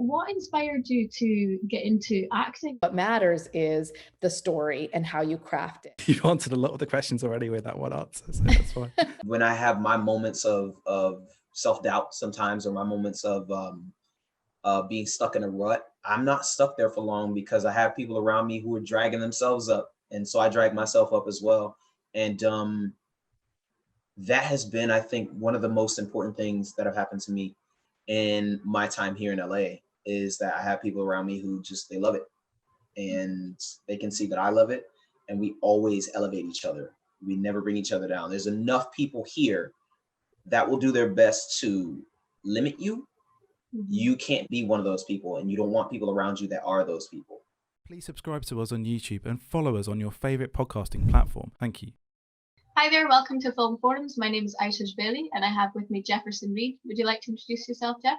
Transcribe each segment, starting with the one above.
what inspired you to get into acting? What matters is the story and how you craft it. You've answered a lot of the questions already with that one answer, so that's fine. When I have my moments of self-doubt sometimes, or my moments of being stuck in a rut, I'm not stuck there for long because I have people around me who are dragging themselves up. And so I drag myself up as well. And that has been, I think, one of the most important things that have happened to me in my time here in LA, is that I have people around me who they love it. And they can see that I love it. And we always elevate each other. We never bring each other down. There's enough people here that will do their best to limit you. You can't be one of those people, and you don't want people around you that are those people. Please subscribe to us on YouTube and follow us on your favorite podcasting platform. Thank you. Hi there, welcome to Film Forums. My name is Aisha Bailey and I have with me Jefferson Reid. Would you like to introduce yourself, Jeff?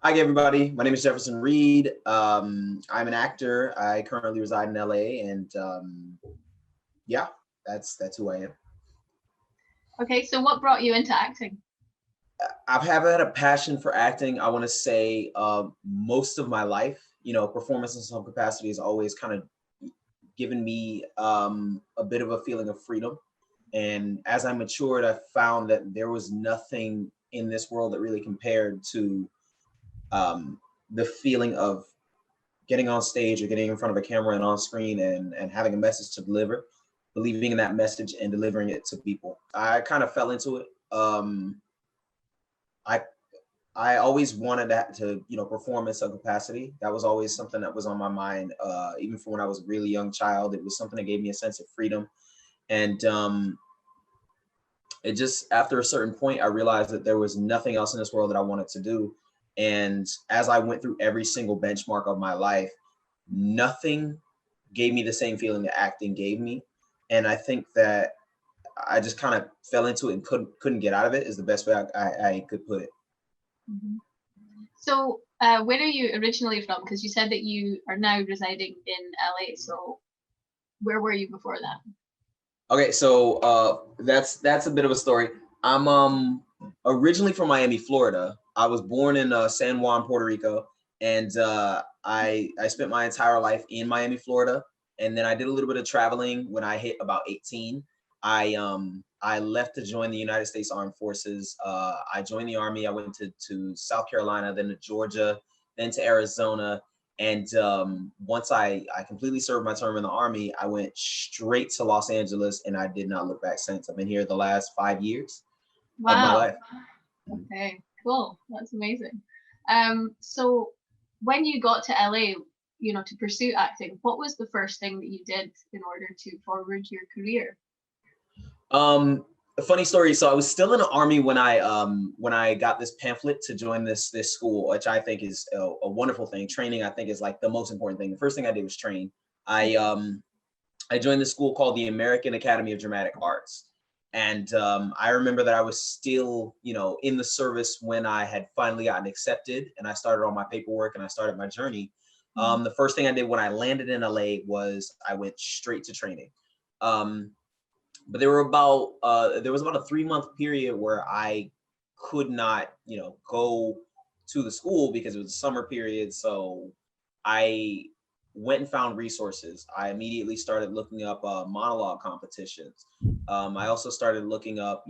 Hi everybody, my name is Jefferson Reid. I'm an actor. I currently reside in LA, and yeah, that's who I am. Okay, so what brought you into acting? I've had a passion for acting, I want to say, most of my life. You know, performance in some capacity has always kind of given me a bit of a feeling of freedom. And as I matured, I found that there was nothing in this world that really compared to the feeling of getting on stage or getting in front of a camera and on screen and having a message to deliver, believing in that message and delivering it to people. I kind of fell into it. I always wanted to perform in some capacity. That was always something that was on my mind. Even from when I was a really young child, it was something that gave me a sense of freedom. And it just, after a certain point, I realized that there was nothing else in this world that I wanted to do. And as I went through every single benchmark of my life, nothing gave me the same feeling that acting gave me. And I think that I just kind of fell into it and couldn't get out of it, is the best way I could put it. Mm-hmm. So where are you originally from? Because you said that you are now residing in LA. So where were you before that? Okay, so that's a bit of a story. I'm originally from Miami, Florida. I was born in San Juan, Puerto Rico, and I spent my entire life in Miami, Florida. And then I did a little bit of traveling when I hit about 18. I left to join the United States Armed Forces. I joined the Army. I went to South Carolina, then to Georgia, then to Arizona. And once I completely served my term in the Army, I went straight to Los Angeles, and I did not look back since. I've been here the last 5 years of my life. Okay, cool. That's amazing. So when you got to LA, to pursue acting, what was the first thing that you did in order to forward your career? A funny story. So I was still in the Army when I got this pamphlet to join this school, which I think is a wonderful thing. Training, I think, is like the most important thing. The first thing I did was train. I joined this school called the American Academy of Dramatic Arts. And I remember that I was still, in the service when I had finally gotten accepted, and I started all my paperwork and I started my journey. The first thing I did when I landed in LA was I went straight to training. But there was about a 3-month period where I could not, go to the school because it was a summer period. So I went and found resources. I immediately started looking up monologue competitions. I also started looking up,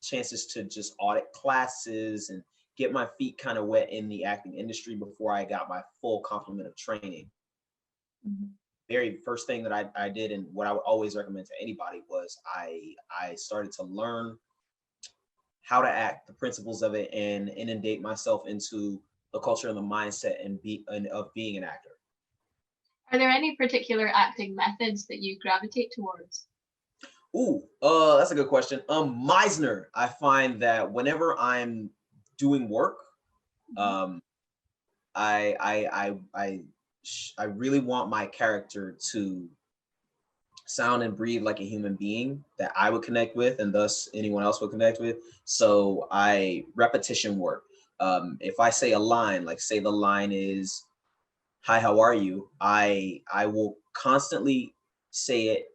chances to just audit classes and get my feet kind of wet in the acting industry before I got my full complement of training. Mm-hmm. Very first thing that I did, and what I would always recommend to anybody, was I started to learn how to act, the principles of it, and inundate myself into the culture and the mindset of being an actor. Are there any particular acting methods that you gravitate towards? Ooh, that's a good question. Meisner. I find that whenever I'm doing work, I really want my character to sound and breathe like a human being that I would connect with, and thus anyone else would connect with. So repetition work. If I say a line, like say the line is, "Hi, how are you?" I will constantly say it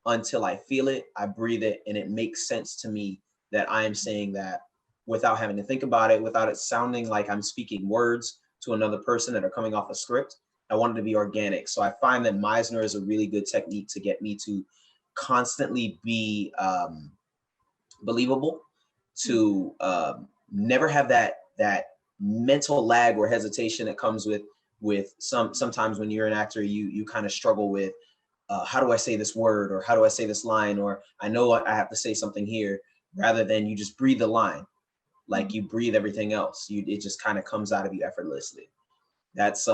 until I feel it, I breathe it, and it makes sense to me that I am saying that without having to think about it, without it sounding like I'm speaking words to another person that are coming off a script. I wanted to be organic. So I find that Meisner is a really good technique to get me to constantly be believable, to never have that mental lag or hesitation that comes with sometimes when you're an actor, you kind of struggle with how do I say this word, or how do I say this line, or I know I have to say something here, rather than you just breathe the line like you breathe everything else. It just kind of comes out of you effortlessly. That's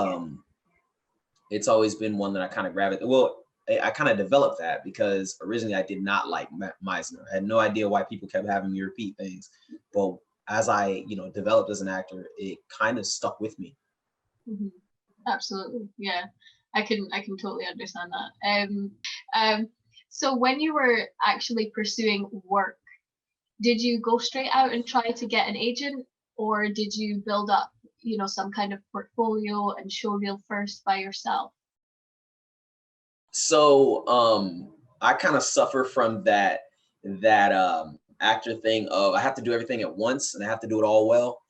it's always been one that I kind of gravitate. Well, I kind of developed that because originally I did not like Meisner. I had no idea why people kept having me repeat things, but as I developed as an actor, it kind of stuck with me. Mm-hmm. Absolutely, yeah. I can totally understand that. So when you were actually pursuing work, did you go straight out and try to get an agent, or did you build up, some kind of portfolio and show reel first by yourself? So I kind of suffer from that actor thing of I have to do everything at once and I have to do it all well.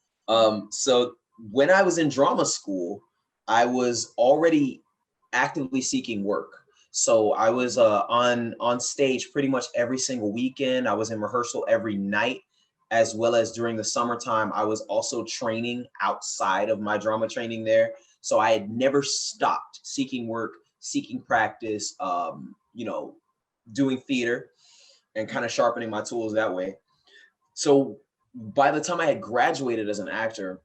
So when I was in drama school, I was already actively seeking work. So I was on stage pretty much every single weekend. I was in rehearsal every night, as well as during the summertime. I was also training outside of my drama training there. So I had never stopped seeking work, seeking practice, doing theater and kind of sharpening my tools that way. So by the time I had graduated as an actor,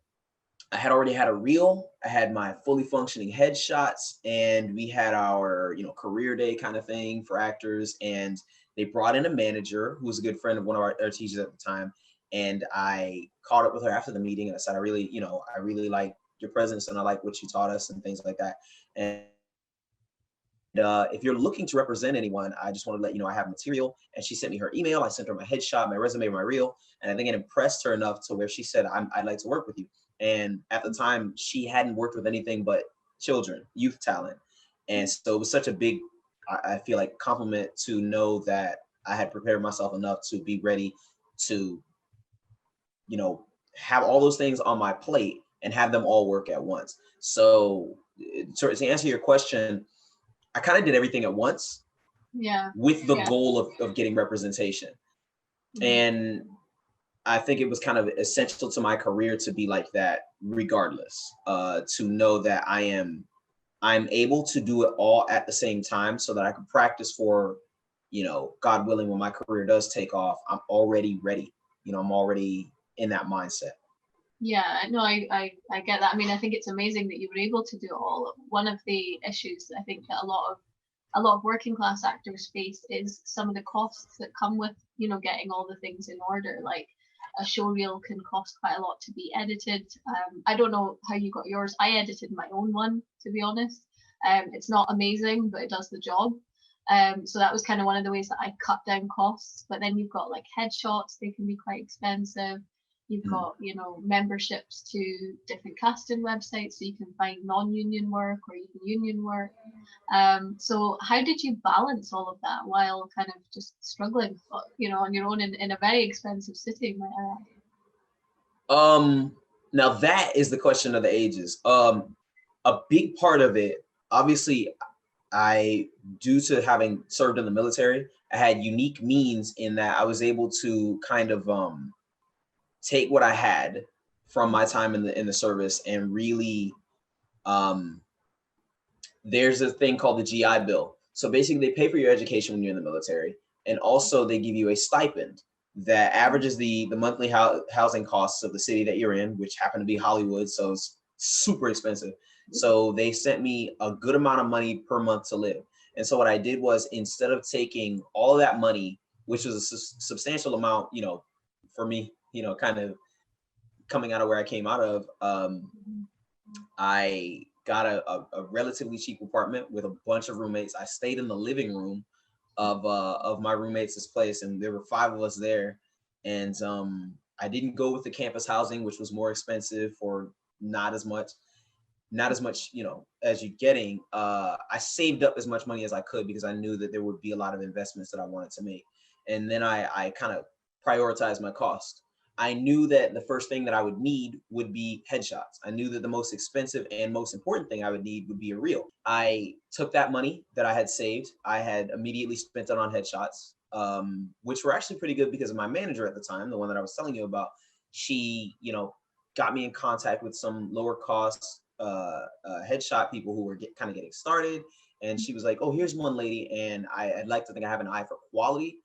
I had already had a reel. I had my fully functioning headshots, and we had our, career day kind of thing for actors. And they brought in a manager who was a good friend of one of our teachers at the time. And I caught up with her after the meeting, and I said, I really like your presence, and I like what you taught us and things like that. And if you're looking to represent anyone, I just want to let you know I have material. And she sent me her email. I sent her my headshot, my resume, my reel. And I think it impressed her enough to where she said, I'd like to work with you. And at the time, she hadn't worked with anything but children, youth talent. And so it was such a big, I feel like, compliment to know that I had prepared myself enough to be ready to, have all those things on my plate and have them all work at once. So to answer your question, I kind of did everything at once, with the goal of getting representation. Mm-hmm. And I think it was kind of essential to my career to be like that, regardless, to know that I'm able to do it all at the same time, so that I can practice for, God willing, when my career does take off, I'm already ready. I'm already in that mindset. Yeah, no, I get that. I mean, I think it's amazing that you were able to do it all. One of the issues I think that a lot of working class actors face is some of the costs that come with, getting all the things in order. Like a show reel can cost quite a lot to be edited. I don't know how you got yours. I edited my own one, to be honest. It's not amazing, but it does the job. So that was kind of one of the ways that I cut down costs. But then you've got like headshots, they can be quite expensive. You've got, memberships to different casting websites, so you can find non-union work or even union work. So how did you balance all of that while kind of just struggling, on your own in a very expensive city, might I add? Now that is the question of the ages. A big part of it, obviously, due to having served in the military, I had unique means in that I was able to kind of take what I had from my time in the service and really, there's a thing called the GI Bill. So basically they pay for your education when you're in the military, and also they give you a stipend that averages the monthly housing costs of the city that you're in, which happened to be Hollywood, so it's super expensive. So they sent me a good amount of money per month to live. And so what I did was, instead of taking all of that money, which was a substantial amount, for me, kind of coming out of where I came out of, I got a relatively cheap apartment with a bunch of roommates. I stayed in the living room of my roommates' place, and there were 5 of us there. And I didn't go with the campus housing, which was more expensive for not as much, as you're getting. I saved up as much money as I could because I knew that there would be a lot of investments that I wanted to make. And then I kind of prioritized my cost. I knew that the first thing that I would need would be headshots. I knew that the most expensive and most important thing I would need would be a reel. I took that money that I had saved. I had immediately spent it on headshots, which were actually pretty good because of my manager at the time, the one that I was telling you about. She, got me in contact with some lower cost headshot people who were kind of getting started. And she was like, oh, here's one lady. And I'd like to think I have an eye for quality,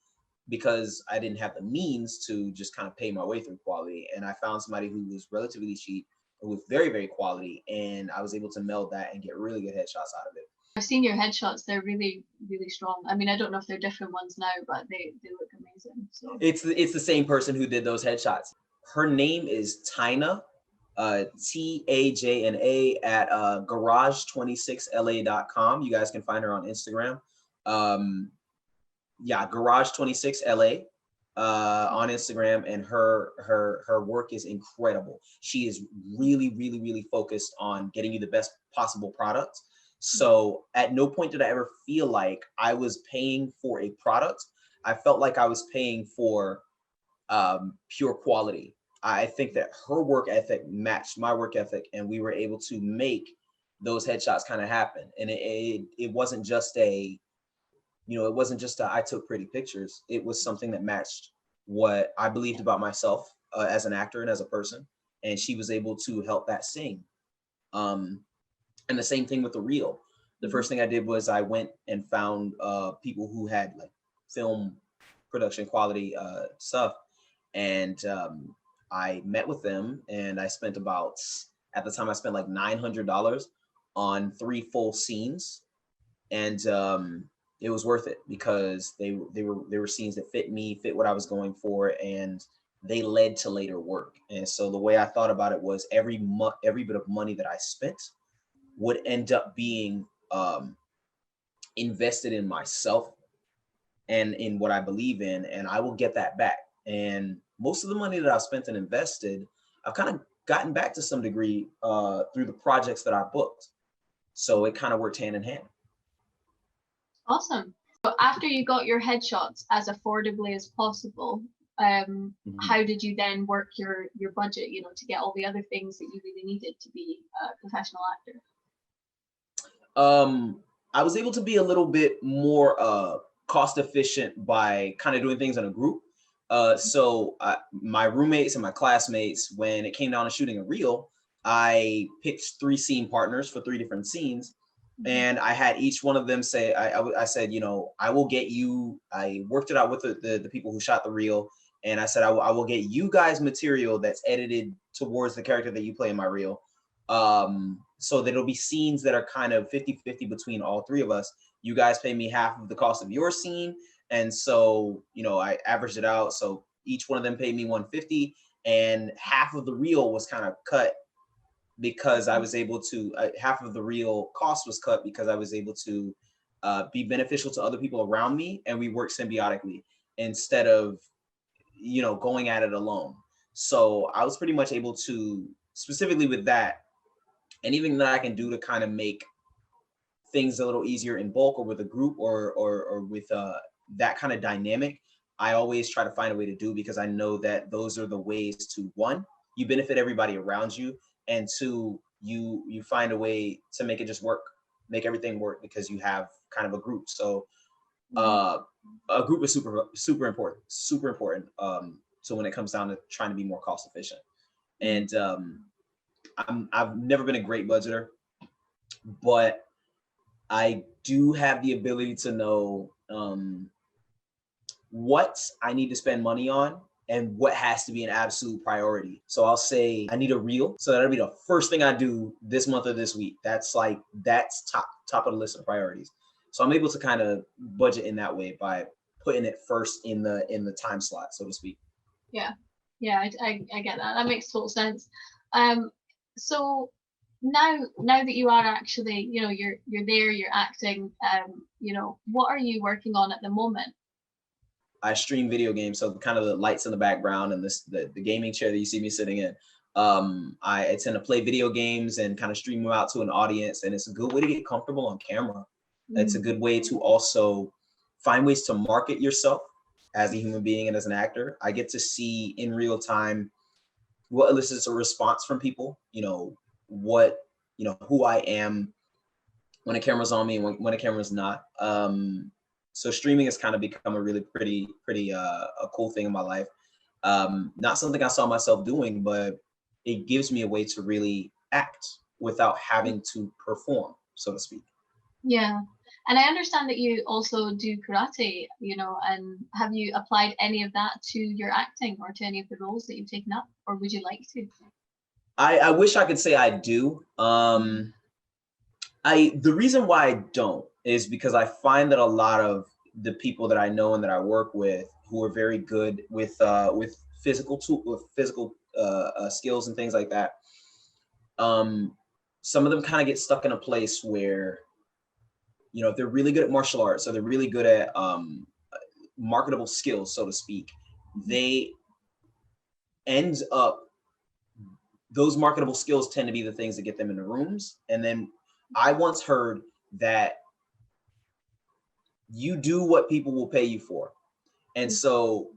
because I didn't have the means to just kind of pay my way through quality. And I found somebody who was relatively cheap, who was very, very quality. And I was able to meld that and get really good headshots out of it. I've seen your headshots. They're really, really strong. I mean, I don't know if they're different ones now, but they look amazing. So it's the same person who did those headshots. Her name is Tina, Tajna at garage26la.com. You guys can find her on Instagram. Garage26la on Instagram, and her work is incredible. She is really, really, really focused on getting you the best possible product. So at no point did I ever feel like I was paying for a product. I felt like I was paying for pure quality. I think that her work ethic matched my work ethic, and we were able to make those headshots kind of happen. And it wasn't just I took pretty pictures. It was something that matched what I believed about myself as an actor and as a person. And she was able to help that sing. And the same thing with the reel. The first thing I did was I went and found people who had like film production quality stuff. And I met with them, and I spent at the time I spent like $900 on 3 full scenes. And it was worth it, because they were scenes that fit what I was going for, and they led to later work. And so the way I thought about it was every bit of money that I spent would end up being invested in myself and in what I believe in, and I will get that back. And most of the money that I've spent and invested, I've kind of gotten back to some degree through the projects that I booked. So it kind of worked hand in hand. awesome. So after you got your headshots as affordably as possible, how did you then work your budget, to get all the other things that you really needed to be a professional actor? I was able to be a little bit more cost efficient by kind of doing things in a group. So my roommates and my classmates, when it came down to shooting a reel, I picked 3 scene partners for 3 different scenes. And I had each one of them say, I said, I will get you, I worked it out with the people who shot the reel. And I said, I will get you guys material that's edited towards the character that you play in my reel. So that it'll be scenes that are kind of 50-50 between all 3 of us. You guys pay me half of the cost of your scene. And so, I averaged it out. So each one of them paid me $150, and half of the reel was kind of cut because I was able to, half of the reel cost was cut because I was able to be beneficial to other people around me, and we worked symbiotically instead of, going at it alone. So I was pretty much able to, specifically with that, anything that I can do to kind of make things a little easier in bulk or with a group or with that kind of dynamic, I always try to find a way to do, because I know that those are the ways to, 1, you benefit everybody around you, and 2, you find a way to make it just work, make everything work, because you have kind of a group. So a group is super important. So when it comes down to trying to be more cost efficient, and I've never been a great budgeter, but I do have the ability to know what I need to spend money on and what has to be an absolute priority. So I'll say I need a reel, so that'll be the first thing I do this month or this week. That's top of the list of priorities. So I'm able to kind of budget in that way by putting it first in the time slot, so to speak. Yeah, I get that. That makes total sense. So now that you are actually, you're there, you're acting, what are you working on at the moment? I stream video games, so kind of the lights in the background and the gaming chair that you see me sitting in. I tend to play video games and kind of stream them out to an audience, and it's a good way to get comfortable on camera. It's a good way to also find ways to market yourself as a human being and as an actor. I get to see in real time what elicits a response from people, what, who I am when a camera's on me and when a camera's not. So streaming has kind of become a really pretty a cool thing in my life. Not something I saw myself doing, but it gives me a way to really act without having to perform, so to speak. Yeah. And I understand that you also do karate, and have you applied any of that to your acting or to any of the roles that you've taken up, or would you like to? I wish I could say I do. The reason why I don't is because I find that a lot of the people that I know and that I work with who are very good with physical skills and things like that, some of them kind of get stuck in a place where, if they're really good at martial arts or they're really good at marketable skills, so to speak, they end up, those marketable skills tend to be the things that get them into rooms. And then I once heard that you do what people will pay you for. And so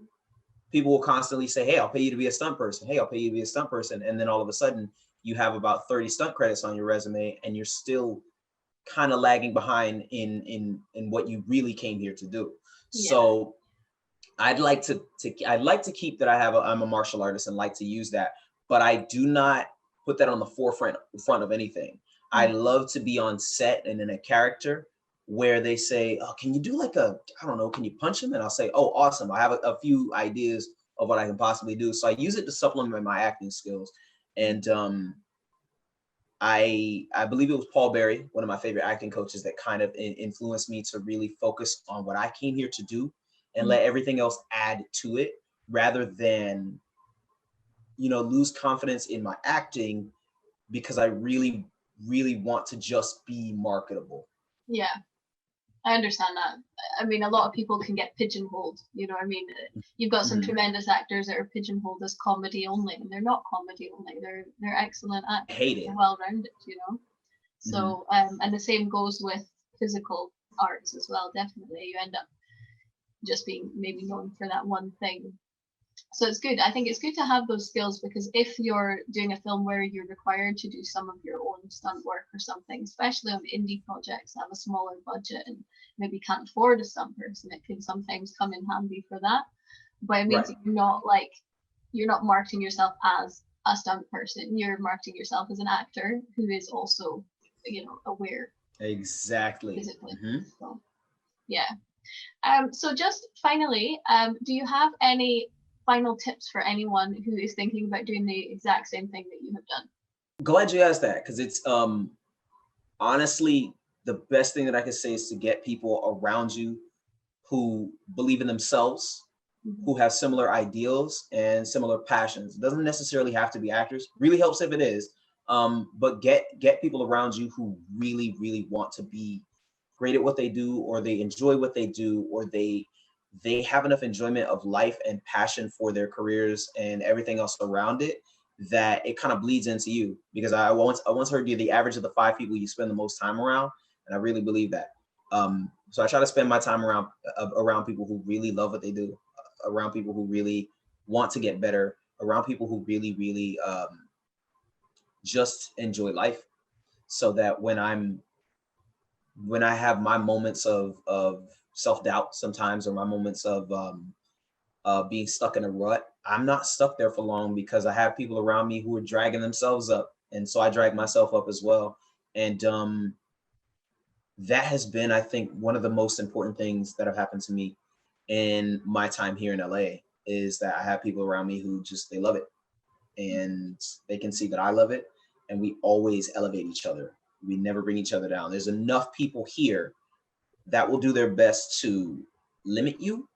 people will constantly say, hey, I'll pay you to be a stunt person. Hey, I'll pay you to be a stunt person. And then all of a sudden you have about 30 stunt credits on your resume and you're still kind of lagging behind in what you really came here to do. Yeah. So I'd like to keep that I'm a martial artist and like to use that, but I do not put that on the forefront of anything. Mm-hmm. I love to be on set and in a character where they say, oh, can you do can you punch him? And I'll say, oh, awesome. I have a few ideas of what I can possibly do. So I use it to supplement my acting skills. And I believe it was Paul Berry, one of my favorite acting coaches, that kind of influenced me to really focus on what I came here to do and let everything else add to it, rather than, lose confidence in my acting because I really, really want to just be marketable. Yeah, I understand that. I mean, a lot of people can get pigeonholed, You've got some tremendous actors that are pigeonholed as comedy only, and they're not comedy only. They're excellent actors. I hate it. Well-rounded, So, and the same goes with physical arts as well. Definitely, you end up just being maybe known for that one thing. So it's good. I think it's good to have those skills, because if you're doing a film where you're required to do some of your own stunt work or something, especially on indie projects that have a smaller budget and maybe can't afford a stunt person, it can sometimes come in handy for that. But it means right. You're not marketing yourself as a stunt person. You're marketing yourself as an actor who is also, aware. Exactly. Physically. Mm-hmm. So, yeah. So just finally, do you have any final tips for anyone who is thinking about doing the exact same thing that you have done? Glad you asked that, because it's honestly the best thing that I can say is to get people around you who believe in themselves, who have similar ideals and similar passions. It doesn't necessarily have to be actors. Really helps if it is, but get people around you who really, really want to be great at what they do, or they enjoy what they do, or they have enough enjoyment of life and passion for their careers and everything else around it that it kind of bleeds into you. Because I once heard you the average of the 5 people you spend the most time around, and I really believe that. So I try to spend my time around people who really love what they do, around people who really want to get better, around people who really, really just enjoy life, so that when I have my moments of self-doubt sometimes, or my moments of being stuck in a rut, I'm not stuck there for long, because I have people around me who are dragging themselves up. And so I drag myself up as well. And that has been, I think, one of the most important things that have happened to me in my time here in LA, is that I have people around me who they love it, and they can see that I love it, and we always elevate each other. We never bring each other down. There's enough people here that will do their best to limit you.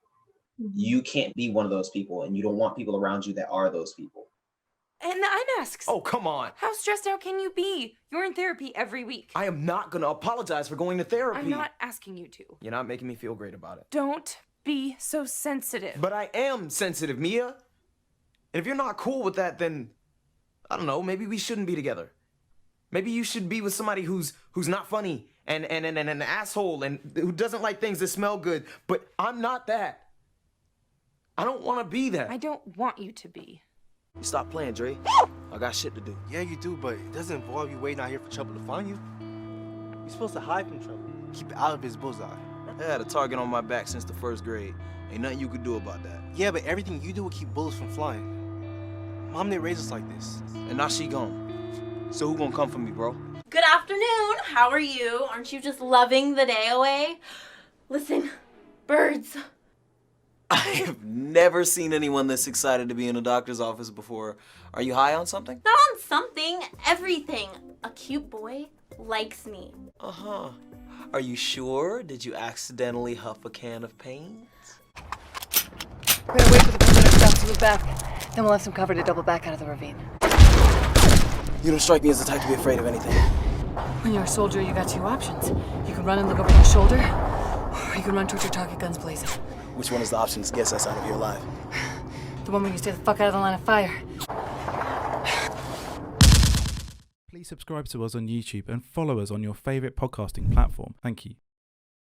You can't be one of those people, and you don't want people around you that are those people. And I'm asks. Oh, come on. How stressed out can you be? You're in therapy every week. I am not gonna apologize for going to therapy. I'm not asking you to. You're not making me feel great about it. Don't be so sensitive. But I am sensitive, Mia. And if you're not cool with that, then, I don't know, maybe we shouldn't be together. Maybe you should be with somebody who's not funny and an asshole and who doesn't like things that smell good. But I'm not that. I don't want to be that. I don't want you to be. You stop playing, Dre. I got shit to do. Yeah, you do, but it doesn't involve you waiting out here for trouble to find you. You're supposed to hide from trouble. Keep it out of his bullseye. I had a target on my back since the 1st grade. Ain't nothing you could do about that. Yeah, but everything you do will keep bullets from flying. Mom didn't raise us like this. And now she gone. So who gonna come for me, bro? Good afternoon. How are you? Aren't you just loving the day away? Listen, birds. I have never seen anyone this excited to be in a doctor's office before. Are you high on something? Not on something, everything. A cute boy likes me. Uh-huh. Are you sure? Did you accidentally huff a can of paint? We're gonna wait for the paramedic staff to move back. Then we'll have some cover to double back out of the ravine. You don't strike me as the type to be afraid of anything. When you're a soldier, you got 2 options. You can run and look over your shoulder, or you can run towards your target guns blazing. Which one is the option that gets us out of here alive? The one where you stay the fuck out of the line of fire. Please subscribe to us on YouTube and follow us on your favourite podcasting platform. Thank you.